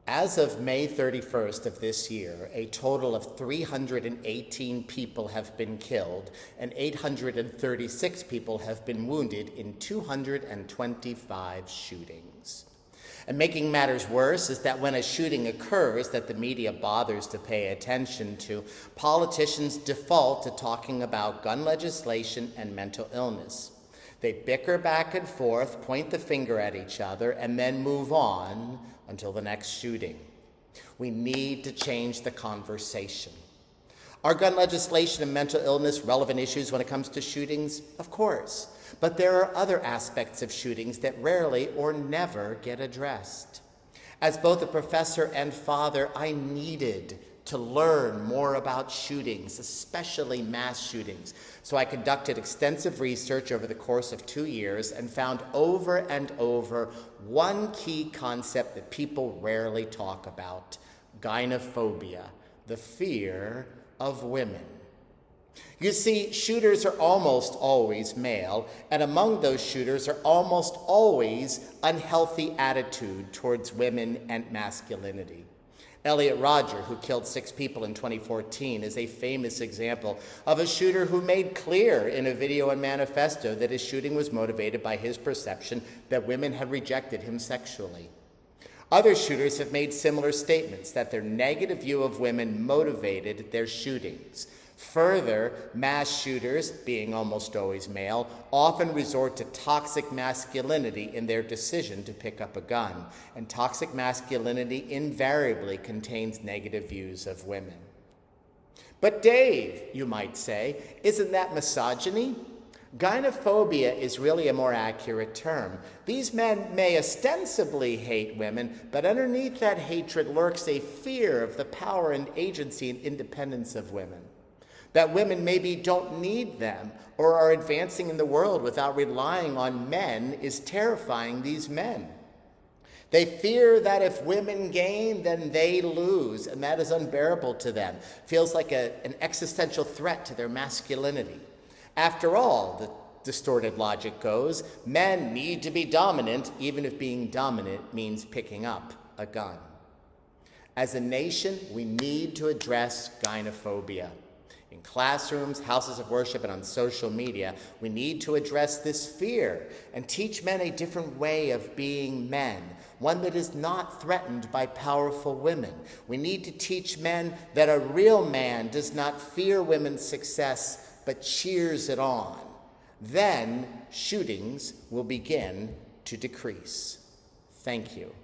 As of May 31st of this year, a total of 318 people have been killed and 836 people have been wounded in 225 shootings. And making matters worse is that when a shooting occurs that the media bothers to pay attention to, politicians default to talking about gun legislation and mental illness. They bicker back and forth, point the finger at each other, and then move on until the next shooting. We need to change the conversation. Are gun legislation and mental illness relevant issues when it comes to shootings? Of course. But there are other aspects of shootings that rarely or never get addressed. As both a professor and father, I needed to learn more about shootings, especially mass shootings. So I conducted extensive research over the course of 2 years and found over and over one key concept that people rarely talk about: gynophobia, the fear of women. You see, shooters are almost always male, and among those shooters are almost always unhealthy attitude towards women and masculinity. Elliot Rodger, who killed 6 people in 2014, is a famous example of a shooter who made clear in a video and manifesto that his shooting was motivated by his perception that women had rejected him sexually. Other shooters have made similar statements that their negative view of women motivated their shootings. Further, mass shooters, being almost always male, often resort to toxic masculinity in their decision to pick up a gun, and toxic masculinity invariably contains negative views of women. But Dave, you might say, isn't that misogyny? Gynophobia is really a more accurate term. These men may ostensibly hate women, but underneath that hatred lurks a fear of the power and agency and independence of women. That women maybe don't need them or are advancing in the world without relying on men is terrifying these men. They fear that if women gain, then they lose, and that is unbearable to them. Feels like an existential threat to their masculinity. After all, the distorted logic goes, men need to be dominant, even if being dominant means picking up a gun. As a nation, we need to address gynophobia. In classrooms, houses of worship, and on social media, we need to address this fear and teach men a different way of being men, one that is not threatened by powerful women. We need to teach men that a real man does not fear women's success, but cheers it on. Then shootings will begin to decrease. Thank you.